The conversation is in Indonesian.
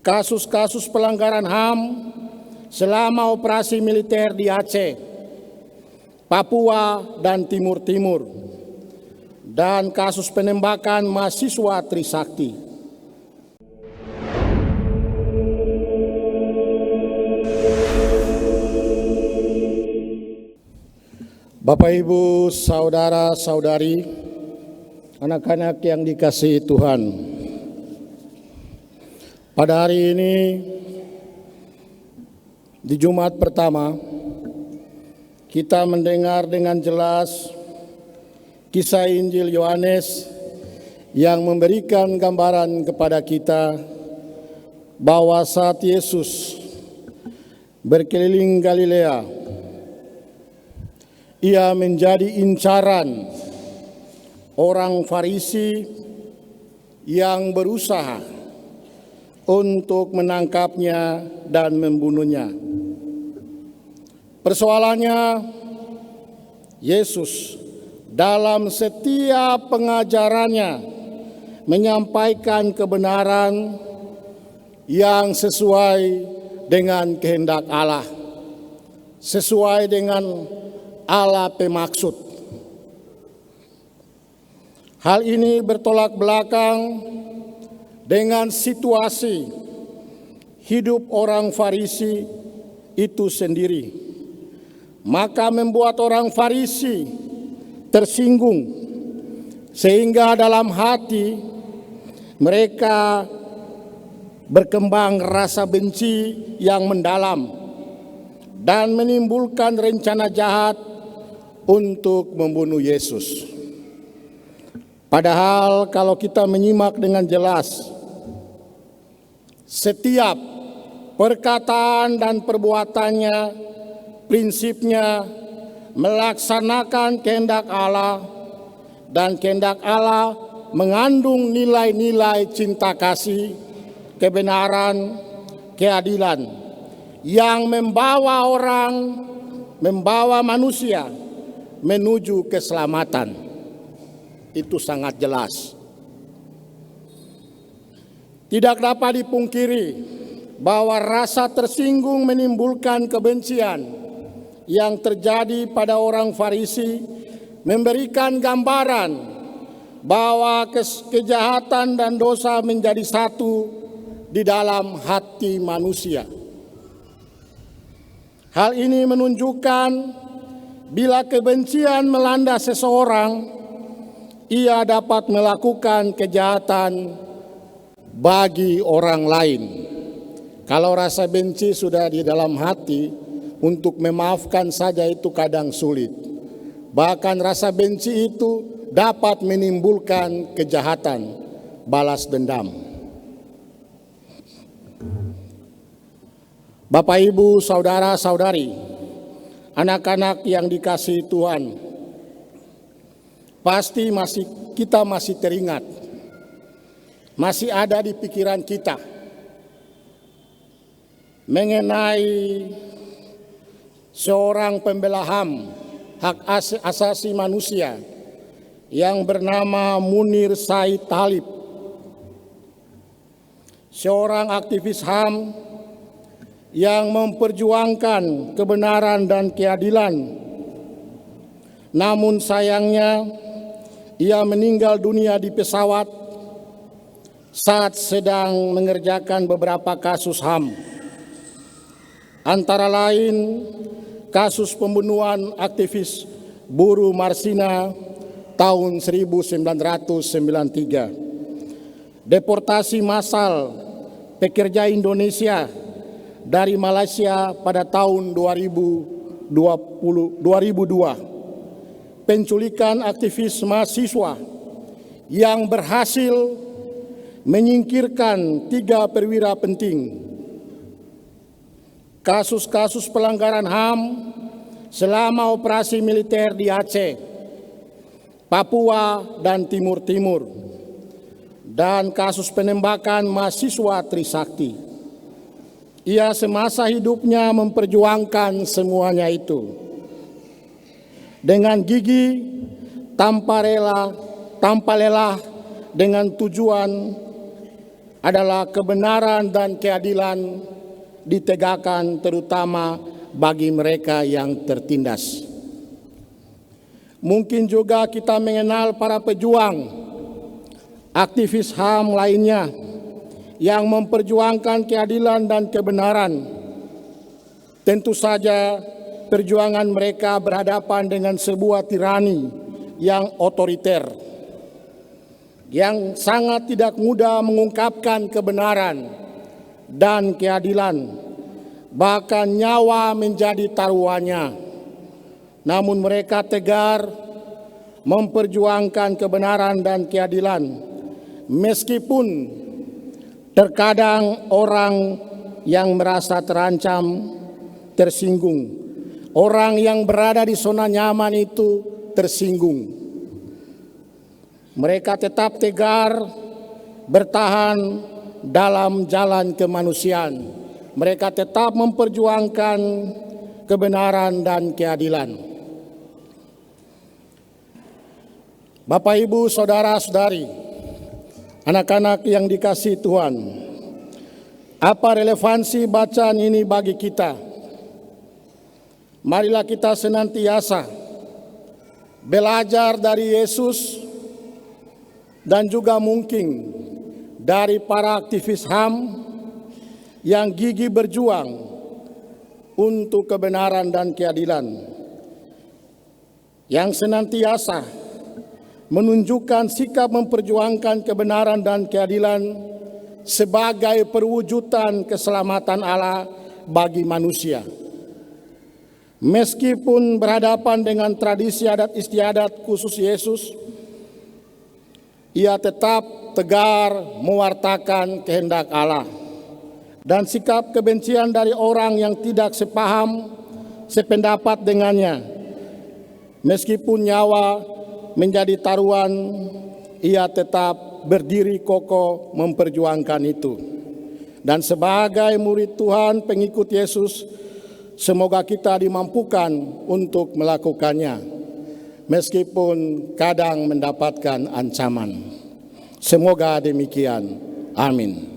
kasus-kasus pelanggaran HAM selama operasi militer di Aceh, Papua, dan Timur Timur, dan kasus penembakan mahasiswa Trisakti. Bapak, Ibu, saudara-saudari, anak-anak yang dikasihi Tuhan, pada hari ini di Jumat pertama kita mendengar dengan jelas kisah Injil Yohanes yang memberikan gambaran kepada kita bahwa saat Yesus berkeliling Galilea, ia menjadi incaran orang Farisi yang berusaha untuk menangkapnya dan membunuhnya. Persoalannya, Yesus dalam setiap pengajarannya menyampaikan kebenaran yang sesuai dengan kehendak Allah, sesuai dengan Allah pemaksud. Hal ini bertolak belakang dengan situasi hidup orang Farisi itu sendiri, maka membuat orang Farisi tersinggung, sehingga dalam hati mereka berkembang rasa benci yang mendalam dan menimbulkan rencana jahat untuk membunuh Yesus. Padahal kalau kita menyimak dengan jelas, setiap perkataan dan perbuatannya, prinsipnya melaksanakan kehendak Allah, dan kehendak Allah mengandung nilai-nilai cinta kasih, kebenaran, keadilan yang membawa manusia menuju keselamatan. Itu sangat jelas. Tidak dapat dipungkiri bahwa rasa tersinggung menimbulkan kebencian yang terjadi pada orang Farisi memberikan gambaran bahwa kejahatan dan dosa menjadi satu di dalam hati manusia. Hal ini menunjukkan bila kebencian melanda seseorang, ia dapat melakukan kejahatan bagi orang lain. Kalau rasa benci sudah di dalam hati, untuk memaafkan saja itu kadang sulit. Bahkan rasa benci itu dapat menimbulkan kejahatan, balas dendam. Bapak, Ibu, saudara-saudari, anak-anak yang dikasihi Tuhan, pasti kita masih teringat, masih ada di pikiran kita mengenai seorang pembela HAM, hak asasi manusia, yang bernama Munir Said Talib, seorang aktivis HAM yang memperjuangkan kebenaran dan keadilan. Namun sayangnya ia meninggal dunia di pesawat saat sedang mengerjakan beberapa kasus HAM. Antara lain kasus pembunuhan aktivis buruh Marsina tahun 1993, deportasi massal pekerja Indonesia dari Malaysia pada tahun 2002, penculikan aktivis mahasiswa yang berhasil menyingkirkan 3 perwira penting, kasus-kasus pelanggaran HAM selama operasi militer di Aceh, Papua, dan Timur Timur, dan kasus penembakan mahasiswa Trisakti. Ia semasa hidupnya memperjuangkan semuanya itu dengan gigih, tanpa lelah, dengan tujuan adalah kebenaran dan keadilan ditegakkan terutama bagi mereka yang tertindas. Mungkin juga kita mengenal para pejuang, aktivis HAM lainnya yang memperjuangkan keadilan dan kebenaran. Tentu saja perjuangan mereka berhadapan dengan sebuah tirani yang otoriter, yang sangat tidak mudah mengungkapkan kebenaran dan keadilan, bahkan nyawa menjadi taruhannya. Namun mereka tegar memperjuangkan kebenaran dan keadilan, meskipun terkadang orang yang merasa terancam tersinggung, orang yang berada di zona nyaman itu tersinggung. Mereka tetap tegar bertahan dalam jalan kemanusiaan. Mereka tetap memperjuangkan kebenaran dan keadilan. Bapak, Ibu, saudara-saudari, anak-anak yang dikasihi Tuhan, apa relevansi bacaan ini bagi kita? Marilah kita senantiasa belajar dari Yesus dan juga mungkin dari para aktivis HAM yang gigih berjuang untuk kebenaran dan keadilan, yang senantiasa menunjukkan sikap memperjuangkan kebenaran dan keadilan sebagai perwujudan keselamatan Allah bagi manusia. Meskipun berhadapan dengan tradisi adat istiadat khusus Yesus, ia tetap tegar mewartakan kehendak Allah. Dan sikap kebencian dari orang yang tidak sepaham, sependapat dengannya, meskipun nyawa menjadi taruhan, ia tetap berdiri kokoh memperjuangkan itu. Dan sebagai murid Tuhan, pengikut Yesus, semoga kita dimampukan untuk melakukannya, meskipun kadang mendapatkan ancaman. Semoga demikian. Amin.